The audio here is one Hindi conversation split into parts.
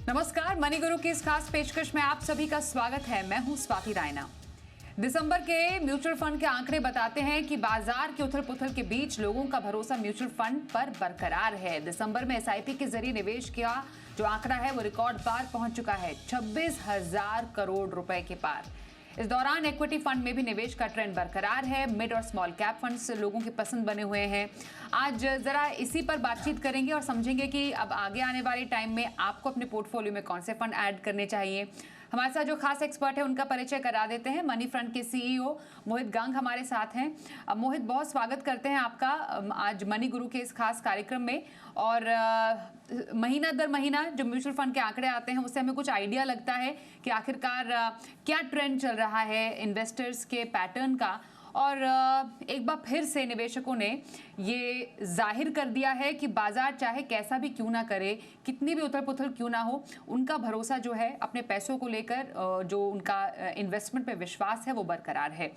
नमस्कार, मनी गुरु की इस खास पेशकश में आप सभी का स्वागत है। मैं हूं स्वाति रायना। दिसंबर के म्यूचुअल फंड के आंकड़े बताते हैं कि बाजार की उथल पुथल के बीच लोगों का भरोसा म्यूचुअल फंड पर बरकरार है। दिसंबर में एसआईपी के जरिए निवेश का जो आंकड़ा है वो रिकॉर्ड पार पहुंच चुका है, 26,000 करोड़ रुपए के पार। इस दौरान इक्विटी फंड में भी निवेश का ट्रेंड बरकरार है। मिड और स्मॉल कैप फंड्स लोगों की पसंद बने हुए हैं। आज जरा इसी पर बातचीत करेंगे और समझेंगे कि अब आगे आने वाले टाइम में आपको अपने पोर्टफोलियो में कौन से फंड ऐड करने चाहिए। हमारे साथ जो खास एक्सपर्ट है उनका परिचय करा देते हैं। मनी फ्रंट के सीईओ मोहित गंग हमारे साथ हैं। मोहित, बहुत स्वागत करते हैं आपका आज मनी गुरु के इस खास कार्यक्रम में। और महीना दर महीना जो म्यूचुअल फंड के आंकड़े आते हैं उससे हमें कुछ आइडिया लगता है कि आखिरकार क्या ट्रेंड चल रहा है इन्वेस्टर्स के पैटर्न का। और एक बार फिर से निवेशकों ने ये जाहिर कर दिया है कि बाजार चाहे कैसा भी क्यों ना करे, कितनी भी उथल पुथल क्यों ना हो, उनका भरोसा जो है अपने पैसों को लेकर, जो उनका इन्वेस्टमेंट पे विश्वास है वो बरकरार है।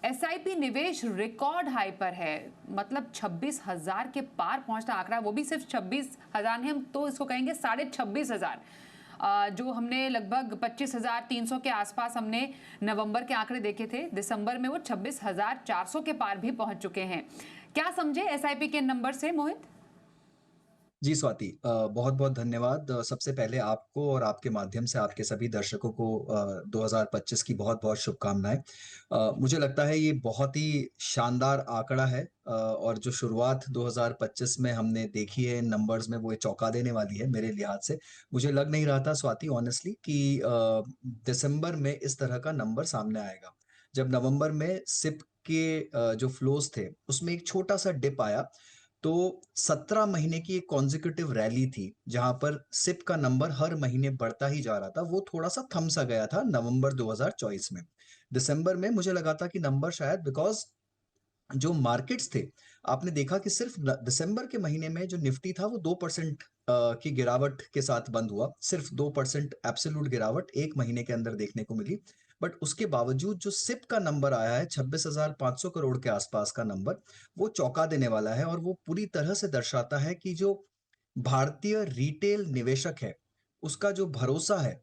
एसआईपी निवेश रिकॉर्ड हाई पर है, मतलब 26,000 के पार पहुंचता आंकड़ा, वो भी सिर्फ 26,000 है, हम तो इसको कहेंगे 26,500। जो हमने लगभग 25,300 के आसपास हमने नवंबर के आंकड़े देखे थे, दिसंबर में वो 26,400 के पार भी पहुंच चुके हैं। क्या समझे एसआईपी के नंबर से, मोहित? जी स्वाति, बहुत बहुत धन्यवाद। सबसे पहले आपको और आपके माध्यम से आपके सभी दर्शकों को 2025 की बहुत बहुत शुभकामनाएं। मुझे लगता है ये बहुत ही शानदार आंकड़ा है, और जो शुरुआत 2025 में हमने देखी है नंबर्स में, वो ये चौंका देने वाली है मेरे लिहाज से। मुझे लग नहीं रहा था स्वाति, ऑनेस्टली, कि दिसंबर में इस तरह का नंबर सामने आएगा। जब नवंबर में सिप के जो फ्लोज थे उसमें एक छोटा सा डिप आया, तो 17 महीने की एक कॉन्जिक्यूटिव रैली थी जहां पर सिप का नंबर हर महीने बढ़ता ही जा रहा था। वो थोड़ा सा थम सा गया था नवंबर 2024 में। दिसंबर में मुझे लगा था कि नंबर शायद, बिकॉज जो मार्केट्स थे, आपने देखा कि सिर्फ दिसंबर के महीने में जो निफ्टी था वो 2% की गिरावट के साथ बंद हुआ। सिर्फ 2% एब्सोल्यूट गिरावट एक महीने के अंदर देखने को मिली। बट उसके बावजूद जो सिप का नंबर आया है 26,500 करोड़ के आसपास का नंबर, वो चौंका देने वाला है। और वो पूरी तरह से दर्शाता है कि जो भारतीय रिटेल निवेशक है उसका जो भरोसा है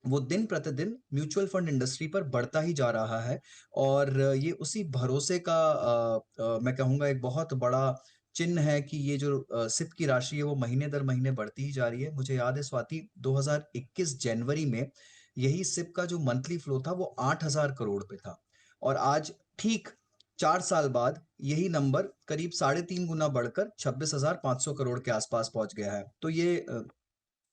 वो दिन प्रतिदिन म्यूचुअल फंड इंडस्ट्री पर बढ़ता ही जा रहा है। और ये उसी भरोसे का मैं कहूँगा एक बहुत बड़ा चिन्ह है कि ये जो सिप की राशि है वो महीने दर महीने बढ़ती ही जा रही है। मुझे याद है स्वाति, 2021 जनवरी में यही सिप का जो मंथली फ्लो था वो 8,000 करोड़ पे था। और आज ठीक 4 साल बाद यही नंबर करीब 3.5 गुना बढ़कर 26,500 करोड़ के आसपास पहुंच गया है। तो ये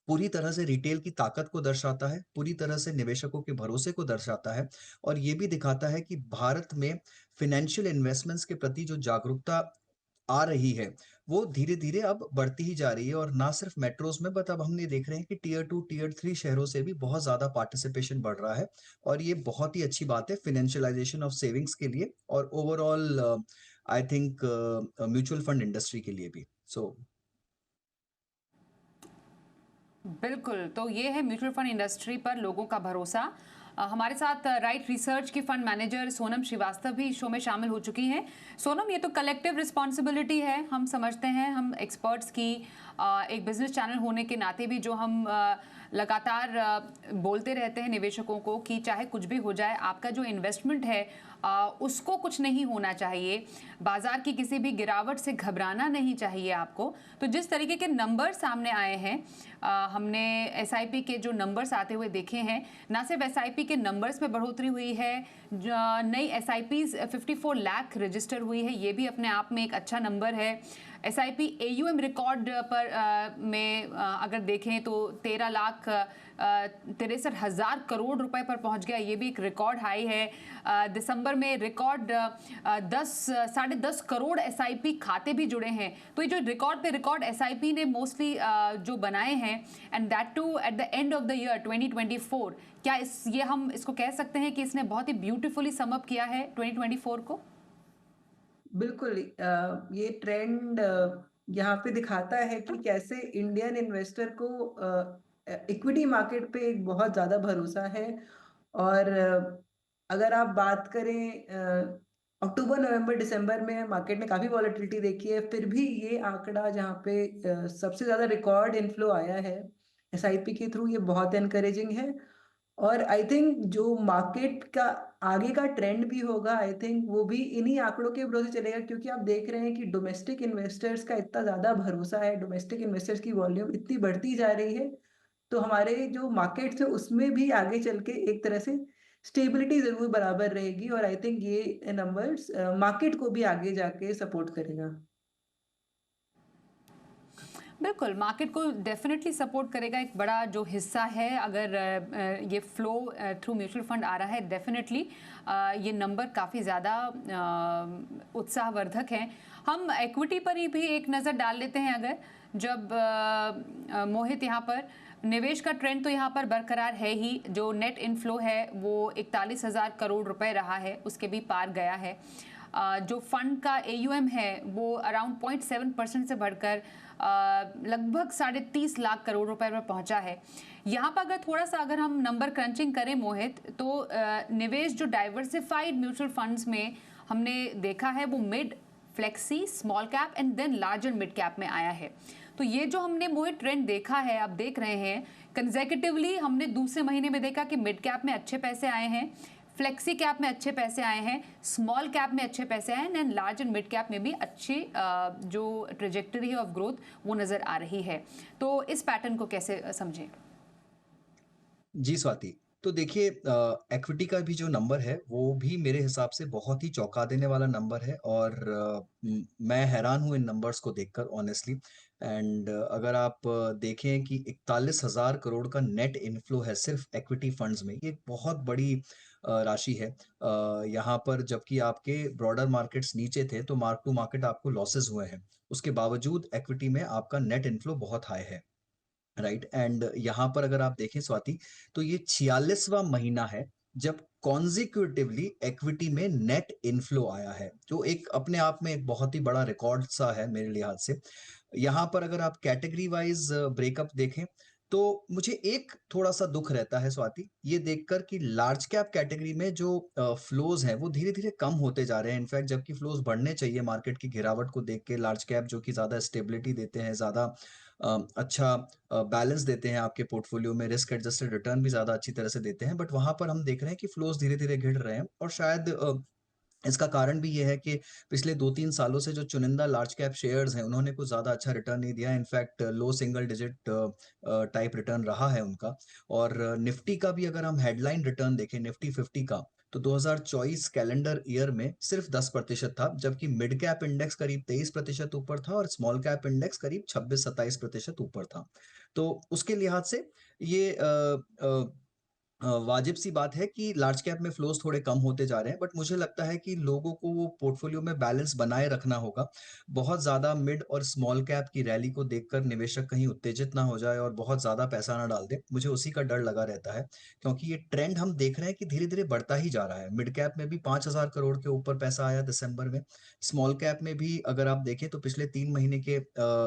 पूरी तरह से रिटेल की ताकत को दर्शाता है, पूरी तरह से निवेशकों के भरोसे को दर्शाता है। और ये भी दिखाता है कि भारत में फाइनेंशियल इन्वेस्टमेंट्स के प्रति जो जागरूकता आ रही है, वो धीरे-धीरे अब बढ़ती ही जा रही है। और ना सिर्फ मेट्रोज़ में, बट अब हम ये देख रहे हैं कि टियर 2, टियर 3 शहरों से भी बहुत ज़्यादा पार्टिसिपेशन बढ़ रहा है। और ये बहुत ही अच्छी बात है फाइनेंशियलाइज़ेशन ऑफ सेविंग्स के लिए और overall I think mutual fund industry के लिए भी। सो बिल्कुल, तो ये है म्यूचुअल फंड इंडस्ट्री पर लोगों का भरोसा। हमारे साथ राइट रिसर्च की फंड मैनेजर सोनम श्रीवास्तव भी शो में शामिल हो चुकी हैं। सोनम, ये तो कलेक्टिव रिस्पॉन्सिबिलिटी है, हम समझते हैं, हम एक्सपर्ट्स की, एक बिजनेस चैनल होने के नाते भी जो हम लगातार बोलते रहते हैं निवेशकों को कि चाहे कुछ भी हो जाए, आपका जो इन्वेस्टमेंट है उसको कुछ नहीं होना चाहिए, बाजार की किसी भी गिरावट से घबराना नहीं चाहिए आपको। तो जिस तरीके के नंबर सामने आए हैं, हमने एसआईपी के जो नंबर्स आते हुए देखे हैं, ना सिर्फ एसआईपी के नंबर्स में बढ़ोतरी हुई है, नई एसआईपीज 54 लाख रजिस्टर हुई है, ये भी अपने आप में एक अच्छा नंबर है। एसआईपी एयूएम रिकॉर्ड पर अगर देखें तो 13,63,000 करोड़ रुपए पर पहुंच गया, ये भी एक रिकॉर्ड हाई है। दिसंबर में रिकॉर्ड 10 करोड़ एसआईपी खाते भी जुड़े हैं। तो ये जो रिकॉर्ड पे रिकॉर्ड एसआईपी ने मोस्टली जो बनाए हैं, and that too at the end of the year 2024, क्या ये हम इसको कह सकते हैं कि इसने बहुत ही ब्यूटीफुली सम अप किया है 2024 को? बिल्कुल, ये ट्रेंड यहाँ पे दिखाता है कि कैसे इंडियन इन्वेस्टर को इक्विटी मार्केट पे एक बहुत ज़्यादा भरोसा है। और अगर आप बात करें, अक्टूबर, नवंबर, दिसंबर में मार्केट ने काफ़ी वॉलेटिलिटी देखी है, फिर भी ये आंकड़ा जहाँ पे सबसे ज़्यादा रिकॉर्ड इनफ्लो आया है एसआईपी के थ्रू ये बहुत एनकरेजिंग है। और आई थिंक जो मार्केट का आगे का ट्रेंड भी होगा, आई थिंक वो भी इन्हीं आंकड़ों के भरोसे चलेगा, क्योंकि आप देख रहे हैं कि डोमेस्टिक इन्वेस्टर्स का इतना ज़्यादा भरोसा है, डोमेस्टिक इन्वेस्टर्स की वॉल्यूम इतनी बढ़ती जा रही है, तो हमारे जो मार्केट्स है उसमें भी आगे चल के एक तरह से स्टेबिलिटी ज़रूर बराबर रहेगी। और आई थिंक ये नंबर्स मार्केट को भी आगे जाके सपोर्ट करेगा। बिल्कुल, मार्केट को डेफिनेटली सपोर्ट करेगा। एक बड़ा जो हिस्सा है, अगर ये फ्लो थ्रू म्यूचुअल फंड आ रहा है, डेफिनेटली ये नंबर काफ़ी ज़्यादा उत्साहवर्धक हैं। हम इक्विटी पर ही भी एक नज़र डाल लेते हैं। अगर जब मोहित यहाँ पर निवेश का ट्रेंड तो यहाँ पर बरकरार है ही। जो नेट इनफ्लो है वो 41,000 करोड़ रुपए रहा है, उसके भी पार गया है। जो फंड का AUM है वो अराउंड 0.7% से बढ़कर लगभग 30.5 लाख करोड़ रुपए पर पहुंचा है। यहाँ पर अगर थोड़ा सा अगर हम नंबर क्रंचिंग करें मोहित, तो निवेश जो डाइवर्सिफाइड म्यूचुअल फंड्स में हमने देखा है वो mid, flexi, small cap and then large and mid cap में आया है। तो ये जो हमने मोहित ट्रेंड देखा है, आप देख रहे हैं कंसेक्यूटिवली, हमने दूसरे महीने में देखा कि मिड कैप में अच्छे पैसे आए हैं, फ्लेक्सी कैप में अच्छे पैसे आए हैं, स्मॉल कैप में अच्छे पैसे आए हैं, and large and mid cap में भी अच्छी जो ट्रेजेक्टरी ऑफ ग्रोथ वो नज़र आ रही है। तो इस पैटर्न को कैसे समझें? जी स्वाति, तो देखिए इक्विटी का भी जो नंबर है वो भी मेरे हिसाब से बहुत ही चौंका देने वाला नंबर है, और मैं हैरान हूँ इन नंबर्स को देखकर ऑनेस्टली। एंड अगर आप देखें कि 41,000 करोड़ का नेट इनफ्लो है सिर्फ इक्विटी फंड्स में, ये एक बहुत बड़ी राशि है। यहाँ पर जबकि आपके ब्रॉडर मार्केट्स नीचे थे तो मार्क टू मार्केट आपको लॉसेस हुए हैं, उसके बावजूद इक्विटी में आपका नेट इनफ्लो बहुत हाई है, राइट। एंड यहाँ पर अगर आप देखें स्वाति, तो ये 46वां महीना है जब कॉन्जिक्यूटिवली इक्विटी में नेट इनफ्लो आया है, जो एक अपने आप में एक बहुत ही बड़ा रिकॉर्ड सा है मेरे लिहाज से। यहाँ पर अगर आप कैटेगरी वाइज ब्रेकअप देखें, तो मुझे एक थोड़ा सा दुख रहता है स्वाति, ये देखकर कि लार्ज कैप कैटेगरी में जो फ्लोज हैं वो धीरे धीरे कम होते जा रहे हैं। इनफैक्ट जबकि फ्लोज बढ़ने चाहिए, मार्केट की गिरावट को देख के लार्ज कैप जो कि ज्यादा स्टेबिलिटी देते हैं, ज्यादा अच्छा बैलेंस देते हैं आपके पोर्टफोलियो में, रिस्क एडजस्टेड रिटर्न भी ज़्यादा अच्छी तरह से देते हैं, बट वहाँ पर हम देख रहे हैं कि फ्लोज धीरे-धीरे गिर रहे हैं। और शायद इसका कारण भी ये है कि पिछले 2-3 सालों से जो चुनिंदा लार्ज कैप शेयर्स हैं, उन्होंने कुछ ज़्यादा अच्छा रिटर्न नहीं दिया। इनफैक्ट लो सिंगल डिजिट टाइप रिटर्न रहा है उनका। और निफ्टी का भी अगर हम हेडलाइन रिटर्न देखें, निफ्टी 50 का, तो 2024 कैलेंडर ईयर में सिर्फ 10% था, जबकि मिड कैप इंडेक्स करीब 23% ऊपर था और स्मॉल कैप इंडेक्स करीब 26-27% ऊपर था। तो उसके लिहाज से ये वाजिब सी बात है कि लार्ज कैप में फ्लोज थोड़े कम होते जा रहे हैं, बट मुझे लगता है कि लोगों को वो पोर्टफोलियो में बैलेंस बनाए रखना होगा। बहुत ज़्यादा मिड और स्मॉल कैप की रैली को देखकर निवेशक कहीं उत्तेजित ना हो जाए और बहुत ज़्यादा पैसा ना डाल दे, मुझे उसी का डर लगा रहता है। क्योंकि ये ट्रेंड हम देख रहे हैं कि धीरे-धीरे बढ़ता ही जा रहा है। मिड कैप में भी 5,000 करोड़ के ऊपर पैसा आया दिसंबर में। स्मॉल कैप में भी अगर आप देखें तो पिछले 3 महीने के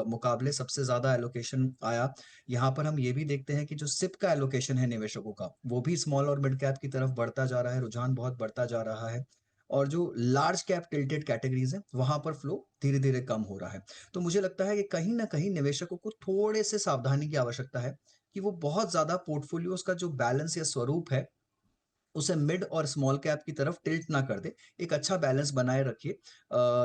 मुकाबले सबसे ज़्यादा एलोकेशन आया। यहाँ पर हम ये भी देखते हैं कि जो सिप का एलोकेशन है निवेशकों का, वो भी स्मॉल और मिड कैप की तरफ बढ़ता जा रहा है, रुझान बहुत बढ़ता जा रहा है। और जो लार्ज कैप टिल्टेड कैटेगरीज हैं, वहां पर फ्लो धीरे धीरे कम हो रहा है। तो मुझे लगता है कि कहीं ना कहीं निवेशकों को थोड़े से सावधानी की आवश्यकता है कि वो बहुत ज्यादा पोर्टफोलियोज का जो बैलेंस या स्वरूप है उसे मिड और स्मॉल कैप की तरफ टिल्ट ना कर दे, एक अच्छा बैलेंस बनाए रखिए।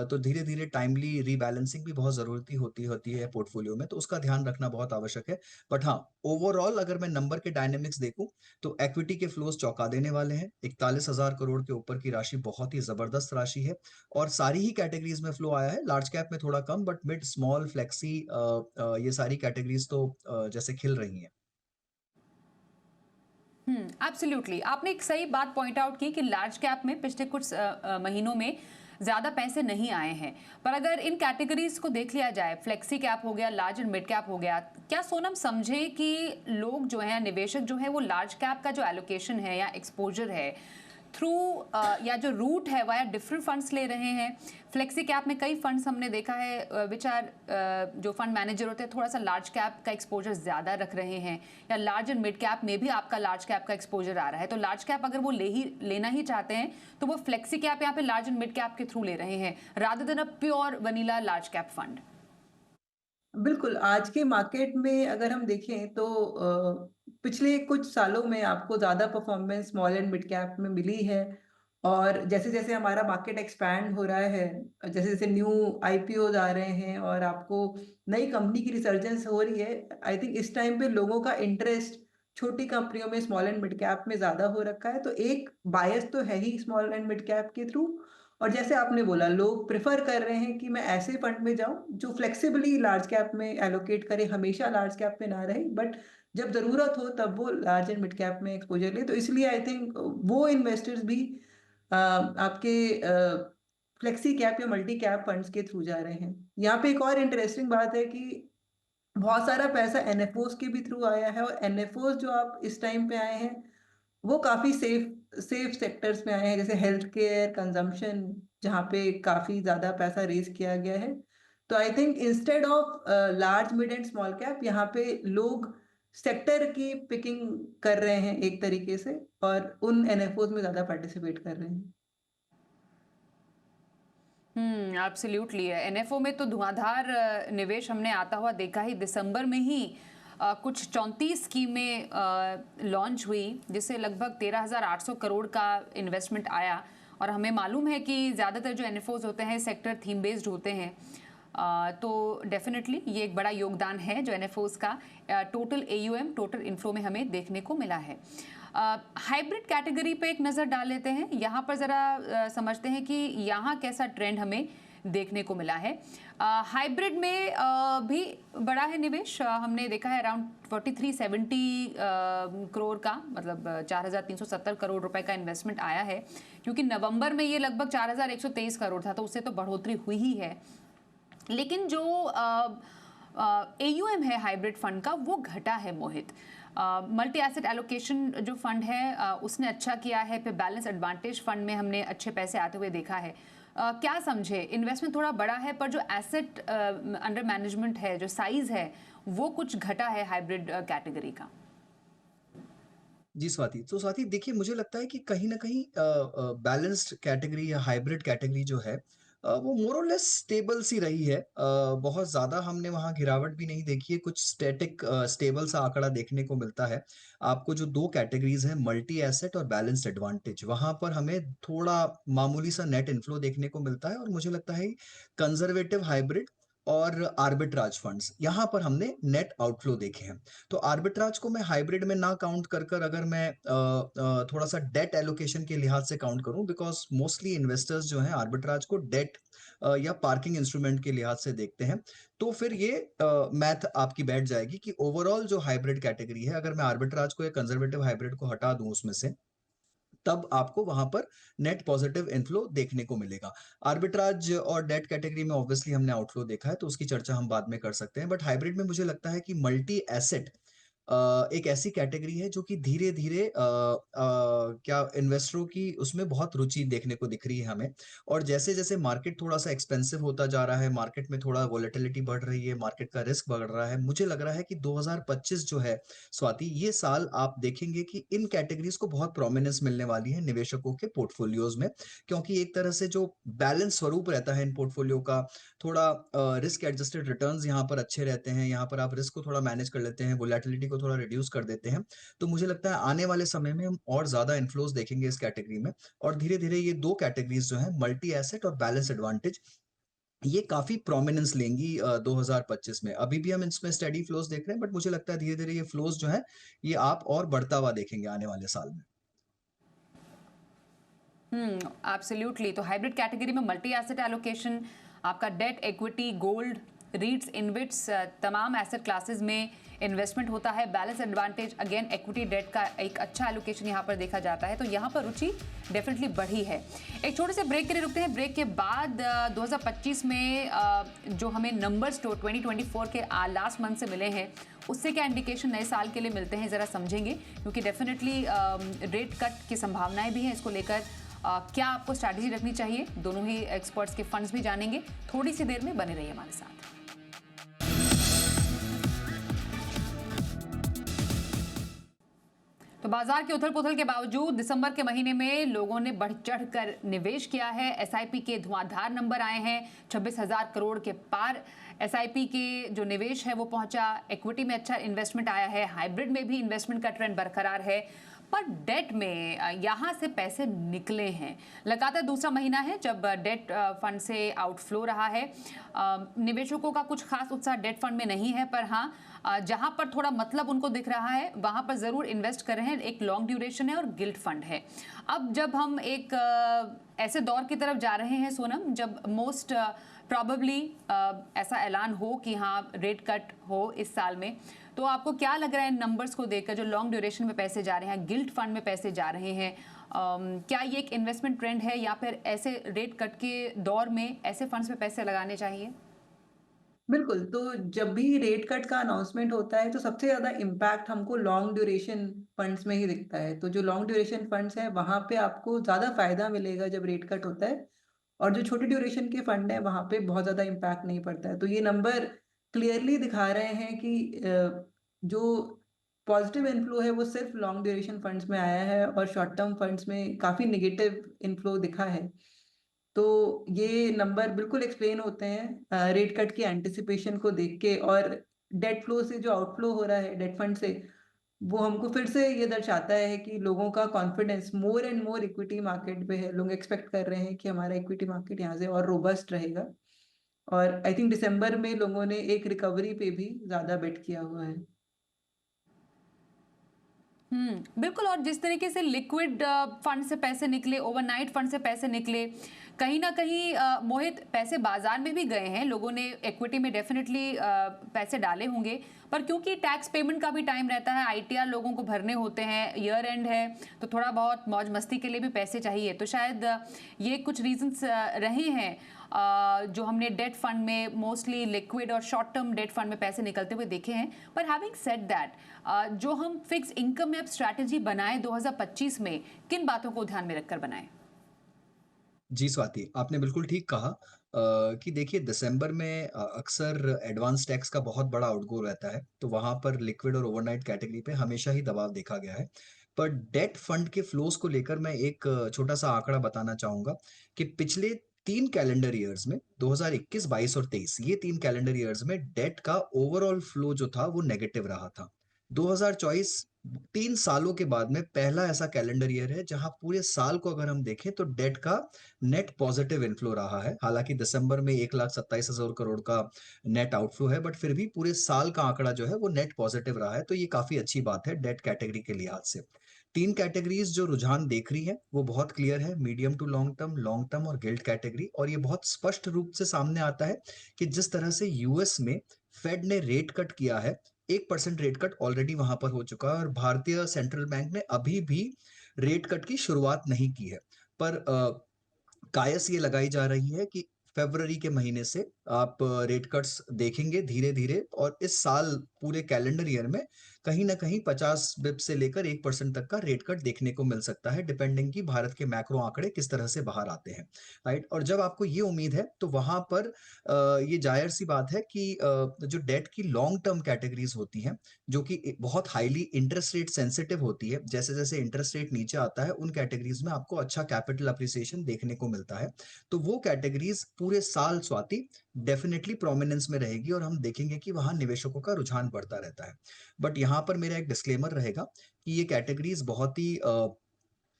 तो धीरे धीरे टाइमली रीबैलेंसिंग भी बहुत जरूरती होती होती है पोर्टफोलियो में, तो उसका ध्यान रखना बहुत आवश्यक है। बट हाँ, ओवरऑल अगर मैं नंबर के डायनेमिक्स देखूं तो इक्विटी के फ्लोज चौंका देने वाले हैं। 41,000 करोड़ के ऊपर की राशि बहुत ही जबरदस्त राशि है, और सारी ही कैटेगरीज में फ्लो आया है। लार्ज कैप में थोड़ा कम, बट मिड, स्मॉल, फ्लेक्सी, ये सारी कैटेगरीज तो जैसे खिल रही हैं। एब्सोल्युटली, आपने एक सही बात पॉइंट आउट की कि लार्ज कैप में पिछले कुछ महीनों में ज़्यादा पैसे नहीं आए हैं। पर अगर इन कैटेगरीज को देख लिया जाए, फ्लेक्सी कैप हो गया, लार्ज एंड मिड कैप हो गया, क्या सोनम समझे कि लोग जो हैं, निवेशक जो है, वो लार्ज कैप का जो एलोकेशन है या एक्सपोजर है थ्रू या जो रूट है वाया डिफरेंट फंड्स ले रहे हैं? फ्लेक्सी कैप में कई फंड्स हमने देखा है विच आर जो फंड मैनेजर होते हैं थोड़ा सा लार्ज कैप का एक्सपोजर ज़्यादा रख रहे हैं, या लार्ज एंड मिड कैप में भी आपका लार्ज कैप का एक्सपोजर आ रहा है। तो लार्ज कैप अगर वो लेना ही चाहते हैं तो वो फ्लेक्सी कैप यहाँ पे लार्ज एंड मिड कैप के थ्रू ले रहे हैं rather than a pure vanilla large cap fund. बिल्कुल, आज के मार्केट में अगर हम देखें तो पिछले कुछ सालों में आपको ज़्यादा performance small and mid cap में मिली है और जैसे-जैसे हमारा मार्केट एक्सपैंड हो रहा है, जैसे-जैसे न्यू आईपीओज़ आ रहे हैं और आपको नई कंपनी की रिसर्जेंस हो रही है, आई थिंक इस टाइम पे लोगों का इंटरेस्ट छोटी कंपनियों में स्मॉल एंड मिड कैप में ज़्यादा हो रखा है। तो एक बायस तो है ही स्मॉल एंड मिड कैप के थ्रू और जैसे आपने बोला लोग प्रेफ़र कर रहे हैं कि मैं ऐसे फंड में जाऊँ जो फ्लेक्सिबली लार्ज कैप में एलोकेट करे, हमेशा लार्ज कैप में ना रहे बट जब ज़रूरत हो तब वो लार्ज एंड मिड कैप में एक्सपोज़र ले। तो इसलिए आई थिंक वो इन्वेस्टर्स भी आपके फ्लेक्सी कैप या मल्टी कैप फंड्स के थ्रू जा रहे हैं। यहाँ पे एक और इंटरेस्टिंग बात है कि बहुत सारा पैसा एनएफओज़ के भी थ्रू आया है और एनएफओज़ जो आप इस टाइम पे आए हैं वो काफ़ी सेफ सेफ सेक्टर्स में आए हैं, जैसे हेल्थ केयर, कंज़म्पशन, जहाँ पे काफ़ी ज़्यादा पैसा रेज़ किया गया है। तो I think instead of large, mid and small cap यहाँ पे लोग सेक्टर की पिकिंग कर रहे हैं एक तरीके से और उन एनएफओज़ में ज़्यादा पार्टिसिपेट कर रहे हैं। एब्सोल्युटली। एनएफओ में तो धुआंधार निवेश हमने आता हुआ देखा ही। दिसंबर में ही कुछ 34 स्कीमें लॉन्च हुई जिससे लगभग 13,800 करोड़ का इन्वेस्टमेंट आया। और हमें मालूम है कि ज़्यादातर जो एनएफओज होते हैं सेक्टर थीम बेस्ड होते हैं। तो डेफिनेटली ये एक बड़ा योगदान है जो एनएफओज का टोटल एयूएम, टोटल इन्फ्लो में हमें देखने को मिला है। हाइब्रिड कैटेगरी पे एक नज़र डाल लेते हैं। यहाँ पर ज़रा समझते हैं कि यहाँ कैसा ट्रेंड हमें देखने को मिला है। हाइब्रिड में भी बड़ा है निवेश। हमने देखा है अराउंड 4370 करोड़ का, मतलब 4,370 करोड़ रुपए का इन्वेस्टमेंट आया है, क्योंकि नवंबर में ये लगभग 4,123 करोड़ था, तो उससे तो बढ़ोतरी हुई ही है। लेकिन जो एयूएम है हाइब्रिड फंड का वो घटा है मोहित। मल्टी एसेट एलोकेशन जो फंड है उसने अच्छा किया है। फिर बैलेंस एडवांटेज फंड में हमने अच्छे पैसे आते हुए देखा है। क्या समझे, इन्वेस्टमेंट थोड़ा बड़ा है पर जो एसेट अंडर मैनेजमेंट है, जो साइज है, वो कुछ घटा है हाइब्रिड कैटेगरी का। जी स्वाति, तो स्वाति देखिए, मुझे लगता है कि कहीं न कहीं बैलेंस्ड कैटेगरी या हाइब्रिड कैटेगरी जो है वो मोर और लेस स्टेबल सी रही है। बहुत ज़्यादा हमने वहाँ गिरावट भी नहीं देखी है, कुछ स्टैटिक स्टेबल सा आंकड़ा देखने को मिलता है। आपको जो 2 कैटेगरीज़ हैं, मल्टी एसेट और बैलेंस्ड एडवांटेज, वहाँ पर हमें थोड़ा मामूली सा नेट इन्फ्लो देखने को मिलता है और मुझे लगता है कंज़र्वेटिव हाइब्रिड और आर्बिट्राज फंड्स, यहाँ पर हमने नेट आउटफ्लो देखे हैं। तो आर्बिट्राज को मैं हाइब्रिड में ना काउंट कर अगर मैं थोड़ा सा डेट एलोकेशन के लिहाज से काउंट करूं, बिकॉज मोस्टली इन्वेस्टर्स जो हैं आर्बिट्राज को डेट या पार्किंग इंस्ट्रूमेंट के लिहाज से देखते हैं, तो फिर ये मैथ आपकी बैठ जाएगी कि ओवरऑल जो हाइब्रिड कैटेगरी है, अगर मैं आर्बिट्राज को या कंजर्वेटिव हाइब्रिड को हटा दूं उसमें से, तब आपको वहां पर नेट पॉजिटिव इनफ्लो देखने को मिलेगा। आर्बिट्राज और डेट कैटेगरी में ऑब्वियसली हमने आउटफ्लो देखा है, तो उसकी चर्चा हम बाद में कर सकते हैं। बट हाइब्रिड में मुझे लगता है कि मल्टी एसेट एक ऐसी कैटेगरी है जो कि धीरे-धीरे क्या इन्वेस्टरों की उसमें बहुत रुचि देखने को दिख रही है हमें। और जैसे-जैसे मार्केट थोड़ा-सा एक्सपेंसिव होता जा रहा है, मार्केट में थोड़ा वोलेटिलिटी बढ़ रही है, मार्केट का रिस्क बढ़ रहा है, मुझे लग रहा है कि 2025 जो है स्वाति, ये साल आप देखेंगे कि इन कैटेगरीज को बहुत प्रोमिनेंस मिलने वाली है निवेशकों के पोर्टफोलियोज में, क्योंकि एक तरह से जो बैलेंस स्वरूप रहता है इन पोर्टफोलियो का, थोड़ा रिस्क एडजस्टेड रिटर्न्स यहाँ पर अच्छे रहते हैं, यहाँ पर आप रिस्क को थोड़ा मैनेज कर लेते हैं, वोलेटिलिटी को थोड़ा रिड्यूस कर देते हैं। तो मुझे लगता है आने वाले समय में हम और ज्यादा इन्फ्लोज देखेंगे इस कैटेगरी में, और धीरे धीरे ये 2 कैटेगरीज जो है मल्टी एसेट और बैलेंस एडवांटेज, ये काफी प्रोमिनेंस लेंगी 2025 में। अभी भी हम इसमें स्टेडी फ्लोज देख रहे हैं, बट मुझे लगता है धीरे धीरे ये फ्लोज जो है ये आप और बढ़ता हुआ देखेंगे आने वाले साल में। एब्सोल्युटली। तो हाइब्रिड कैटेगरी में मल्टी एसेट एलोकेशन, आपका debt, equity, gold, REITs, InvITs, तमाम एसेट क्लासेस में इन्वेस्टमेंट होता है। Balance advantage, again equity debt का एक अच्छा एलोकेशन यहाँ पर देखा जाता है, तो यहाँ पर रुचि डेफिनेटली बढ़ी है। एक छोटे से ब्रेक के लिए रुकते हैं। ब्रेक के बाद 2025 में जो हमें नंबर्स तो 2024 के लास्ट मंथ से मिले हैं, उससे क्या इंडिकेशन नए साल के लिए मिलते हैं, ज़रा समझेंगे, क्योंकि डेफिनेटली रेट कट की संभावनाएं भी हैं। इसको लेकर क्या आपको स्ट्रैटेजी रखनी चाहिए, दोनों ही एक्सपर्ट्स के फंड्स भी जानेंगे। थोड़ी सी देर में बने रहिए हमारे साथ। तो बाजार के उथल-पुथल के बावजूद दिसंबर के महीने में लोगों ने बढ़-चढ़ कर निवेश किया है। एसआईपी के धुआंधार नंबर आए हैं, 26,000 करोड़ के पार एसआईपी के जो निवेश है वो पहुंचा। इक्विटी में अच्छा इन्वेस्टमेंट आया है, हाइब्रिड में भी इन्वेस्टमेंट का ट्रेंड बरकरार है। पर डेट में यहाँ से पैसे निकले हैं। लगातार दूसरा महीना है जब डेट फंड से आउटफ्लो रहा है। निवेशकों का कुछ खास उत्साह डेट फंड में नहीं है, पर हाँ जहां पर थोड़ा मतलब उनको दिख रहा है वहां पर जरूर इन्वेस्ट कर रहे हैं। एक लॉन्ग ड्यूरेशन है और गिल्ट फंड है। अब जब हम एक ऐसे दौर की तरफ जा रहे हैं सोनम, जब मोस्ट प्रॉबेबली ऐसा ऐलान हो कि हाँ रेट कट हो इस साल में, तो आपको क्या लग रहा है नंबर्स को देखकर जो लॉन्ग ड्यूरेशन में पैसे जा रहे हैं, गिल्ट फंड में पैसे जा रहे हैं, क्या ये एक इन्वेस्टमेंट ट्रेंड है या फिर ऐसे रेट कट के दौर में ऐसे फंड्स में पैसे लगाने चाहिए? बिल्कुल, तो जब भी रेट कट का अनाउंसमेंट होता है, तो सबसे ज़्यादा इम्पैक्ट हमको लॉन्ग ड्यूरेशन फंड्स में ही दिखता है। तो जो लॉन्ग ड्यूरेशन फंड्स हैं, वहाँ पे आपको ज़्यादा फ़ायदा मिलेगा जब रेट कट होता है, और जो छोटे ड्यूरेशन के फंड हैं, वहाँ पे बहुत ज़्यादा इम्पैक्ट नहीं पड़ता है। तो ये नंबर क्लियरली दिखा रहे हैं कि जो पॉज़िटिव इन्फ्लो है, वो सिर्फ़ लॉन्ग ड्यूरेशन फंड्स में आया है और शॉर्ट टर्म फंड्स में काफ़ी नेगेटिव इन्फ्लो दिखा है। तो ये नंबर बिल्कुल एक्सप्लेन होते हैं रेट कट की एंटिसिपेशन को देख के, और डेट फ्लो से जो आउटफ्लो हो रहा है डेट फंड से, वो हमको फिर से ये दर्शाता है कि लोगों का confidence more and more equity market पे है। लोग एक्सपेक्ट कर रहे हैं कि हमारा इक्विटी मार्केट यहाँ से और रोबस्ट रहेगा, और आई थिंक दिसंबर में लोगों ने एक रिकवरी पे भी ज़्यादा बेट किया हुआ है। बिल्कुल। और जिस तरीके से लिक्विड फंड से पैसे निकले, ओवरनाइट फंड से पैसे निकले, कहीं ना कहीं मोहित पैसे बाजार में भी गए हैं। लोगों ने इक्विटी में डेफिनेटली पैसे डाले होंगे, पर क्योंकि टैक्स पेमेंट का भी टाइम रहता है, आईटीआर लोगों को भरने होते हैं, ईयर एंड है, तो थोड़ा बहुत मौज मस्ती के लिए भी पैसे चाहिए। तो शायद ये कुछ रीजंस रहे हैं जो हमने डेट फंड में मोस्टली लिक्विड और शॉर्ट टर्म डेट फंड में पैसे निकलते हुए देखे हैं। पर हैविंग सेड दैट, जो हम फिक्स इनकम में अब स्ट्रैटेजी बनाए 2025 में, किन बातों को ध्यान में रखकर बनाए? जी स्वाति, आपने बिल्कुल ठीक कहा कि देखिए दिसंबर में अक्सर एडवांस टैक्स का बहुत बड़ा आउटगो रहता है, तो वहाँ पर लिक्विड और ओवरनाइट कैटेगरी पे हमेशा ही दबाव देखा गया है। पर डेट फंड के फ्लोज़ को लेकर मैं एक छोटा-सा आंकड़ा बताना चाहूँगा कि पिछले 3 कैलेंडर ईयर्स में 2021, 22 और 23, ये 3 कैलेंडर ईयर्स में डेट का ओवरऑल फ्लो जो था वो नेगेटिव रहा था। 2024 3 सालों के बाद में पहला ऐसा कैलेंडर ईयर है जहाँ पूरे साल को अगर हम देखें तो डेट का नेट पॉजिटिव इनफ्लो रहा है। हालाँकि दिसंबर में 1,27,000 करोड़ का नेट आउटफ्लो है, बट फिर भी पूरे साल का आंकड़ा जो है वो नेट पॉजिटिव रहा है, तो ये काफ़ी अच्छी बात है डेट कैटेगरी के लिहाज से। 3 कैटेगरीज़ जो रुझान देख रही हैं, वो बहुत क्लियर है, मीडियम टू लॉन्ग टर्म और गिल्ट कैटेगरी, और ये बहुत स्पष्ट रूप से सामने आता है कि जिस तरह से यूएस में फेड ने रेट कट किया है, 1% रेट कट ऑलरेडी वहाँ पर हो चुका है और भारतीय सेंट्रल बैंक ने अभी भी रेट कट की शुरुआत नहीं की है। पर कायस ये लगाई जा रही है कि फ़रवरी के महीने से आप रेट कट्स देखेंगे धीरे-धीरे, और इस साल पूरे कैलेंडर ईयर में कहीं न कहीं 50 बिप्स से लेकर 1% तक का रेट कट देखने को मिल सकता है, डिपेंडिंग कि भारत के मैक्रो आंकड़े किस तरह से बाहर आते हैं, राइट? और जब आपको ये उम्मीद है, तो वहाँ पर ये ज़ाहिर-सी बात है कि जो डेट की लॉन्ग टर्म कैटेगरीज़ होती हैं, जो कि बहुत हाईली इंटरेस्ट रेट सेंसिटिव होती है, जैसे-जैसे इंटरेस्ट रेट नीचे आता है, उन कैटेगरीज़ में आपको अच्छा कैपिटल एप्रिसिएशन देखने को मिलता है। तो वो कैटेगरीज़ पूरे साल स्वाति डेफ़िनिटली प्रोमिनेंस में रहेगी और हम देखेंगे कि वहाँ निवेशकों का रुझान बढ़ता रहता है। बट यहाँ पर मेरा एक डिस्क्लेमर रहेगा कि ये कैटेगरीज़ बहुत ही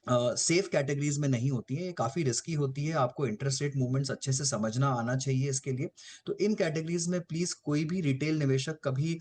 सेफ कैटेगरीज़ में नहीं होती हैं, ये काफ़ी रिस्की होती है, आपको इंटरेस्ट रेट मूवमेंट्स अच्छे से समझना आना चाहिए इसके लिए। तो इन कैटेगरीज़ में प्लीज़ कोई भी रिटेल निवेशक कभी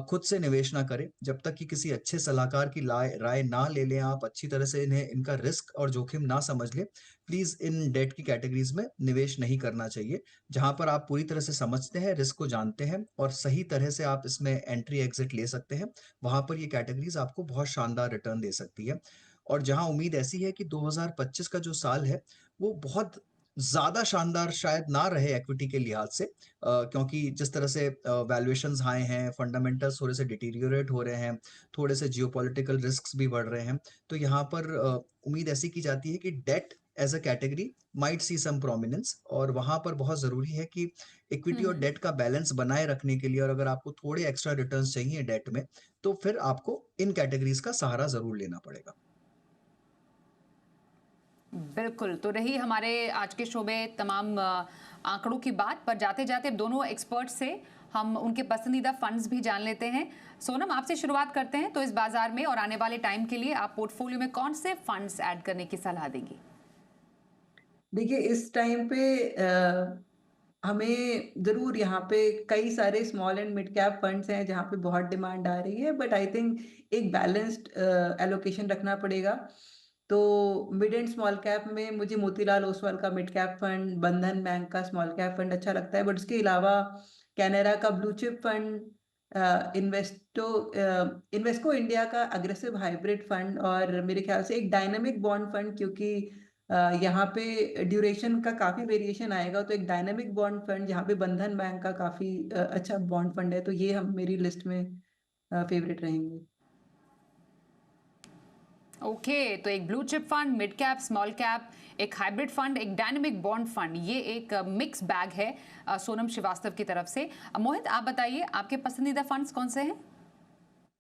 खुद से निवेश ना करे, जब तक कि किसी अच्छे सलाहकार की लाय राय ना ले लें आप, अच्छी तरह से इन्हें इनका रिस्क और जोखिम ना समझ लें, प्लीज़ इन डेट की कैटेगरीज़ में निवेश नहीं करना चाहिए। जहाँ पर आप पूरी तरह से समझते हैं, रिस्क को जानते हैं और सही तरह से आप इसमें एंट्री एग्ज़िट ले सकते हैं, वहाँ पर ये कैटेगरीज़ आपको बहुत शानदार रिटर्न दे सकती है। और जहाँ उम्मीद ऐसी है कि 2025 का जो साल है, वो बहुत ज़्यादा शानदार शायद ना रहे इक्विटी के लिहाज से, क्योंकि जिस तरह से वैल्यूएशंस हाई हैं, फंडामेंटल्स थोड़े से डिटीरियोरेट हो रहे हैं, थोड़े से जियोपॉलिटिकल रिस्क्स भी बढ़ रहे हैं। तो यहाँ पर उम्मीद ऐसी की जाती है कि debt as a category might see some prominence, और वहां पर बहुत जरूरी है कि इक्विटी और डेट का बैलेंस बनाए रखने के लिए, और अगर आपको थोड़े एक्स्ट्रा रिटर्न्स चाहिए डेट में, तो फिर आपको इन कैटेगरीज का सहारा जरूर लेना पड़ेगा। बिल्कुल, तो रही हमारे आज के शो में तमाम आंकड़ों की बात, पर जाते जाते दोनों एक्सपर्ट से हम उनके पसंदीदा फंड्स भी जान लेते हैं। सोनम, आपसे शुरुआत करते हैं। तो इस बाजार में और आने वाले टाइम के लिए आप पोर्टफोलियो में कौन से फंड्स ऐड करने की सलाह देंगी? देखिए, इस टाइम पे हमें ज़रूर यहाँ पे कई सारे small and mid cap funds हैं जहाँ पे बहुत डिमांड आ रही है, बट आई थिंक एक बैलेंस्ड एलोकेशन रखना पड़ेगा। तो मिड एंड स्मॉल कैप में मुझे मोतीलाल ओसवाल का मिड कैप फंड, बंधन बैंक का स्मॉल कैप फंड अच्छा लगता है, बट उसके अलावा कैनेरा का blue chip fund, Invesco India का अग्रेसिव हाइब्रिड फंड, और मेरे ख्याल से एक डायनामिक बॉन्ड फंड, क्योंकि यहाँ पे ड्यूरेशन का काफ़ी वेरिएशन आएगा, तो एक डायनामिक बॉन्ड फंड जहाँ पे बंधन बैंक का काफ़ी अच्छा बॉन्ड फंड है, तो ये हम मेरी लिस्ट में फेवरेट रहेंगे। ओके, तो एक blue chip fund, mid cap, small cap, एक हाइब्रिड फंड, एक डायनेमिक बॉन्ड फंड, ये एक मिक्स बैग है सोनम श्रीवास्तव की तरफ से। मोहित, आप बताइए आपके पसंदीदा फंड्स कौन से हैं?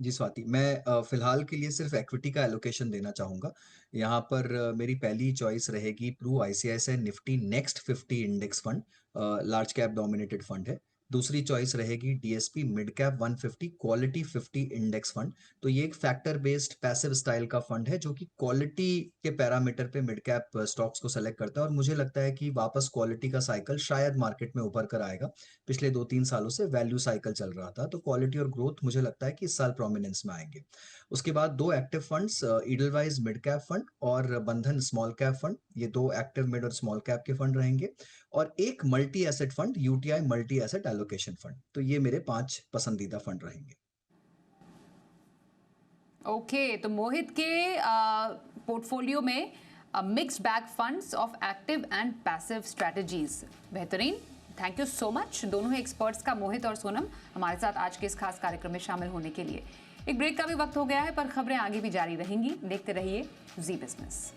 जी स्वाति, मैं फिलहाल के लिए सिर्फ इक्विटी का एलोकेशन देना चाहूँगा। यहाँ पर मेरी पहली चॉइस रहेगी Pru ICICI Nifty next 50 index fund, large cap dominated fund है। दूसरी चॉइस रहेगी DSP mid cap 150 quality 50 index fund. तो ये एक फैक्टर बेस्ड पैसिव स्टाइल का फंड है जो कि क्वालिटी के पैरामीटर पे मिड कैप स्टॉक्स को सेलेक्ट करता है, और मुझे लगता है कि वापस क्वालिटी का साइकिल शायद मार्केट में उभर कर आएगा। पिछले 2-3 सालों से वैल्यू साइकिल चल रहा था, तो क्वालिटी और ग्रोथ मुझे लगता है कि इस साल प्रोमिनेंस में आएंगे। उसके बाद दो active funds, Edelweiss mid cap fund और बंधन स्मॉल कैप फंड, ये दो एक्टिव मिड और स्मॉल कैप के फंड रहेंगे। और एक multi asset fund, UTI multi asset allocation fund. तो ये मेरे 5 पसंदीदा फंड रहेंगे। ओके, तो मोहित के पोर्टफोलियो में mixed bag funds of active and passive strategies. बेहतरीन, थैंक यू सो मच दोनों ही एक्सपर्ट्स का, मोहित और सोनम, हमारे साथ आज के इस खास कार्यक्रम में शामिल होने के लिए। एक ब्रेक का भी वक्त हो गया है, पर खबरें आगे भी जारी रहेंगी। देखते रहिए जी बिजनेस।